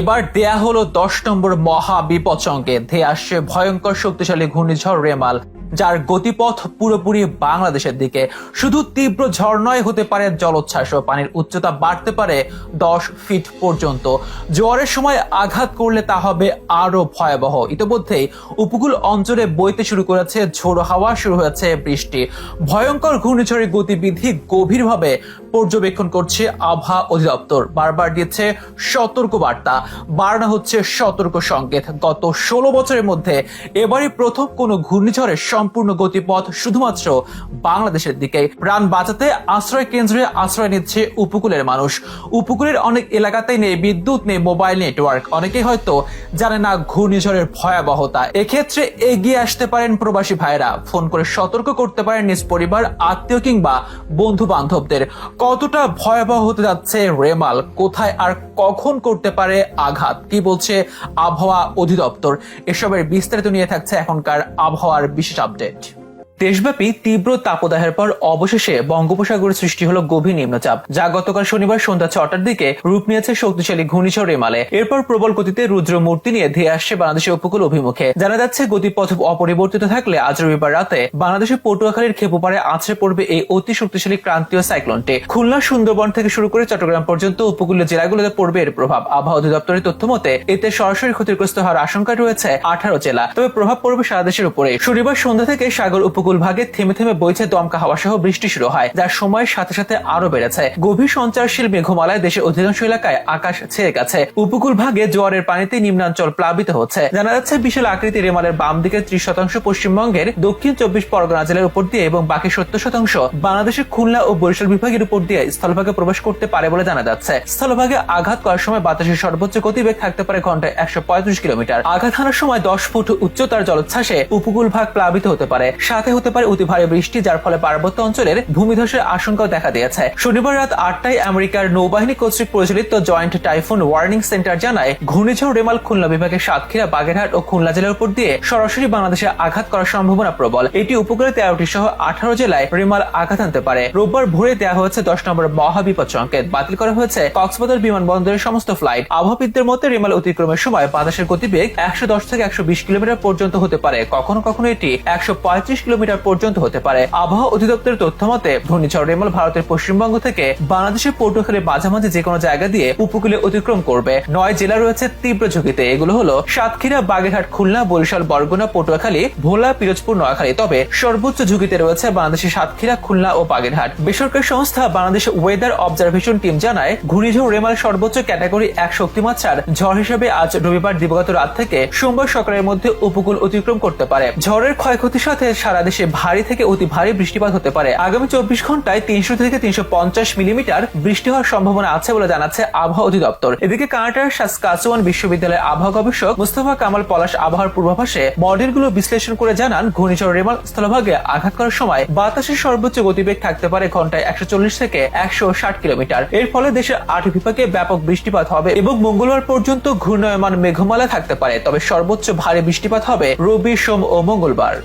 এবার দেয়া হলো 10 নম্বর মহা বিপদ সংকেত। ধেয়ে আসছে ভয়ঙ্কর শক্তিশালী ঘূর্ণিঝড় রেমাল, যার গতিপথ পুরোপুরি বাংলাদেশের দিকে। শুধু তীব্র ঝড় নয়, হতে পারে জলোচ্ছ্বাস ও পানির উচ্চতা বাড়তে পারে 10 ফিট পর্যন্ত। জোয়ারের সময় আঘাত করলে তা হবে আরো ভয়াবহ। ইতিমধ্যেই উপকূল অঞ্চলে বইতে শুরু করেছে ঝোড়ো হাওয়া, শুরু হয়েছে বৃষ্টি। ভয়ঙ্কর ঘূর্ণিঝড়ের গতিবিধি গভীরভাবে পর্যবেক্ষণ করছে আবহাওয়া অধিদপ্তর। বারবার দিচ্ছে সতর্ক বার্তা, বাড়ানো হচ্ছে সতর্ক সংকেত। গত 16 বছরের মধ্যে এবারই প্রথম কোন ঘূর্ণিঝড়ের সম্পূর্ণ গতিপথ শুধুমাত্র বাংলাদেশের দিকে। প্রাণ বাঁচাতে আশ্রয় কেন্দ্রে আশ্রয় নিচ্ছে উপকূলের মানুষ। উপকূলের অনেক এলাকাতেই নেই বিদ্যুৎ, নেই মোবাইল নেটওয়ার্ক। অনেকেই হয়তো জানে না ঘূর্ণিঝড়ের ভয়াবহতা। এক্ষেত্রে এগিয়ে আসতে পারেন প্রবাসী ভাইরা। ফোন করে সতর্ক করতে পারেন নিজ পরিবার, আত্মীয় কিংবা বন্ধু বান্ধবদের। কতটা ভয়াবহ হতে যাচ্ছে রেমাল, কোথায় আর কখন করতে পারে আঘাত, কি বলছে আবহাওয়া অধিদপ্তর, এসবের বিস্তারিত নিয়ে থাকছে এখনকার আবহাওয়ার বিশেষ আপডেট। দেশব্যাপী তীব্র তাপদাহের পর অবশেষে বঙ্গোপসাগরে সৃষ্টি হলো গভীর নিম্নচাপ, যা গতকাল শনিবার সন্ধ্যা 6টার দিকে রূপ নিয়েছে শক্তিশালী ঘূর্ণিঝড় রেমালে। এরপর প্রবল গতিতে রুদ্র মূর্তি নিয়ে ধেয়ে আসছে বাংলাদেশের উপকূল অভিমুখে। জানা যাচ্ছে গতিপথ অপরিবর্তিত থাকলে আজ রবিবার রাতে বাংলাদেশের পটুয়াখালীর খেপুপাড়ে আছড়ে পড়বে এই অতি শক্তিশালী ক্রান্তীয় সাইক্লোনটি। খুলনা, সুন্দরবন থেকে শুরু করে চট্টগ্রাম পর্যন্ত উপকূলীয় জেলাগুলোতে পড়বে এর প্রভাব। আবহাওয়া অধিদপ্তরের তথ্য মতে এতে সরাসরি ক্ষতিগ্রস্ত হওয়ার আশঙ্কা রয়েছে 18 জেলা, তবে প্রভাব পড়বে সারা দেশের উপরে। শনিবার সন্ধ্যা থেকে সাগর উপকূল ভাগে থেমে থেমে বইছে দমকা হাওয়া সহ বৃষ্টি শুরু হয়, যার সময়ের সাথে সাথে আরো বেড়েছে। গভীর সঞ্চারশীল মেঘমালায় দেশের অধিকাংশ এলাকায় আকাশ ছেয়ে গেছে। উপকূল ভাগে জোয়ারের পানিতে নিম্নাঞ্চল প্লাবিত হচ্ছে। জানা যাচ্ছে বিশাল আকৃতির রেমালের বাম দিকে 30% পশ্চিমবঙ্গের দক্ষিণ 24 পরগনা জেলার উপর দিয়ে এবং বাকি 70% বাংলাদেশের খুলনা ও বরিশাল বিভাগের উপর দিয়ে স্থলভাগে প্রবেশ করতে পারে বলে জানা যাচ্ছে। স্থলভাগে আঘাত করার সময় বাতাসের সর্বোচ্চ গতিবেগ থাকতে পারে ঘন্টায় 135 কিলোমিটার। আঘাত হানার সময় 10 ফুট উচ্চতার জলোচ্ছ্বাসে উপকূল ভাগ প্লাবিত হতে পারে। সাথে হতে পারে অতি ভারী বৃষ্টি, যার ফলে পার্বত্য অঞ্চলের ভূমিধসের আশঙ্কাও দেখা দিয়েছে। শনিবার রাত 8টায় আমেরিকার নৌবাহিনী কর্তৃক পরিচালিত জয়েন্ট টাইফুন ওয়ার্নিং সেন্টার জানায়, ঘূর্ণিঝড় রেমাল খুলনা বিভাগের সাতক্ষীরা, বাগেরহাট ও খুলনা জেলার উপর দিয়ে সরাসরি বাংলাদেশে আঘাত করার সম্ভাবনা প্রবল। এটি উপকূলে 13টি সহ 18 জেলায় রেমাল আঘাত আনতে পারে। রোববার ভোরে দেওয়া হয়েছে 10 নম্বর মহা বিপদ সংকেত। বাতিল করা হয়েছে কক্সবাজার বিমানবন্দরের সমস্ত ফ্লাইট। আবহাওয়াবিদদের মতে রেমাল অতিক্রমের সময় বাতাসের গতিবেগ 110 থেকে 120 কিলোমিটার পর্যন্ত হতে পারে। কখনো কখনো এটি 135 কিলোমিটার পর্যন্ত হতে পারে। আবহাওয়া অধিদপ্তরের তথ্য মতে ঘূর্ণিঝড় রেমাল ভারতের পশ্চিমবঙ্গ থেকে বাংলাদেশের পটুয়াখালীর মাঝামাঝি যে কোনো জায়গা দিয়ে উপকূলে অতিক্রম করবে। 9 জেলা রয়েছে তীব্র ঝুঁকিতে। এগুলো হলো সাতক্ষীরা, বাগেরহাট, খুলনা, বরিশাল, বরগুনা, পটুয়াখালী, ভোলা, পিরোজপুর, নোয়াখালী। তবে সর্বোচ্চ ঝুঁকিতে রয়েছে বাংলাদেশের সাতক্ষীরা, খুলনা ও বাগেরহাট। বেসরকারি সংস্থা বাংলাদেশ ওয়েদার অবজারভেশন টিম জানায়, ঘূর্ণিঝড় রেমাল সর্বোচ্চ ক্যাটাগরি 1 শক্তিমাত্রার ঝড় হিসেবে আজ রবিবার দিবাগত রাত থেকে সোমবার সকালের মধ্যে উপকূল অতিক্রম করতে পারে। ঝড়ের ক্ষয়ক্ষতির সাথে সারা দেশে ভারী থেকে অতি ভারী বৃষ্টিপাত হতে পারে। আগামী 24 ঘন্টায় 300 থেকে 350 মিলিমিটার বৃষ্টি হওয়ার সম্ভাবনা আছে বলে জানাচ্ছে আবহাওয়া অধিদপ্তর। এদিকে কানাডার সাসকাচুয়ান বিশ্ববিদ্যালয়ের আবহাওয়া গবেষক মুস্তাফা কামাল পলাশ আবহাওয়ার পূর্বাভাসে মডেলগুলো বিশ্লেষণ করে জানান, ঘূর্ণিঝড় রেমাল স্থলভাগে আঘাত করার সময় বাতাসের সর্বোচ্চ গতিবেগ থাকতে পারে ঘন্টায় 140 থেকে 160 কিলোমিটার। এর ফলে দেশের 8 বিভাগে ব্যাপক বৃষ্টিপাত হবে এবং মঙ্গলবার পর্যন্ত ঘূর্ণায়মান মেঘমালা থাকতে পারে। তবে সর্বোচ্চ ভারী বৃষ্টিপাত হবে রবি, সোম ও মঙ্গলবার।